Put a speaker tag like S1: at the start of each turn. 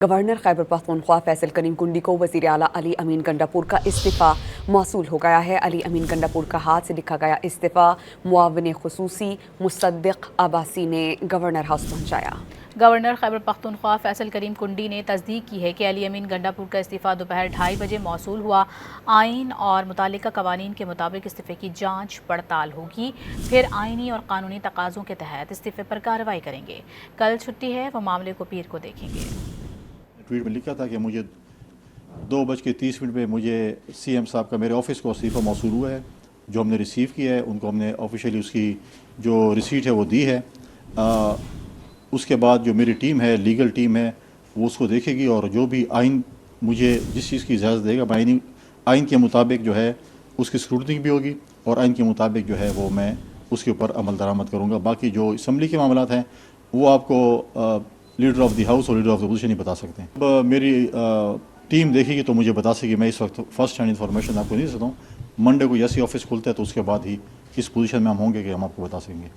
S1: Governor Khyber Pakhtunkhwa Faisal करीम कुंडी को वज़ीर आला अली अमीन गंडापुर का इस्तीफ़ा मौसूल हो गया है। अली अमीन गंडापुर का हाथ से लिखा गया इस्तीफ़ा मुआविन खुसूसी मुसद्दिक अब्बासी ने गवर्नर हाउस पहुंचाया।
S2: गवर्नर खैबर पख्तूनख्वा फैसल करीम कुंडी ने तस्दीक की है कि अली अमीन गंडापुर का इस्तीफ़ा दोपहर 2:30 बजे मौसूल हुआ। आइन और मुतालिका कवानीन के मुताबिक इस्तीफ़े की जांच पड़ताल होगी, फिर आइनी और कानूनी तकाज़ों के तहत इस्तीफ़े पर कार्रवाई करेंगे। कल छुट्टी है, वो मामले को पीर को देखेंगे।
S3: ट्वीट में लिखा था कि मुझे 2:30 पे मुझे सीएम साहब का मेरे ऑफिस को इस्तीफ़ा मौसूल हुआ है, जो हमने रिसीव किया है। उनको हमने ऑफिशियली उसकी जो रिसीट है वो दी है। उसके बाद जो मेरी टीम है, लीगल टीम है, वो उसको देखेगी और जो भी आइन मुझे जिस चीज़ की इजाज़त देगा, मैं आइन के मुताबिक जो है उसकी स्क्रूटनी भी होगी और आइन के मुताबिक जो है वो मैं उसके ऊपर अमल दरामद करूँगा। बाकी जो असम्बली के मामलात हैं वो आपको लीडर ऑफ द हाउस और लीडर ऑफ द अपोजिशन ही बता सकते हैं। अब मेरी टीम देखेगी तो मुझे बता सकेगी। मैं इस वक्त फर्स्ट हैंड इन्फॉर्मेशन आपको नहीं दे सकता हूँ। मंडे को जैसे ऑफिस खुलता है तो उसके बाद ही इस पोजीशन में हम होंगे कि हम आपको बता सकेंगे।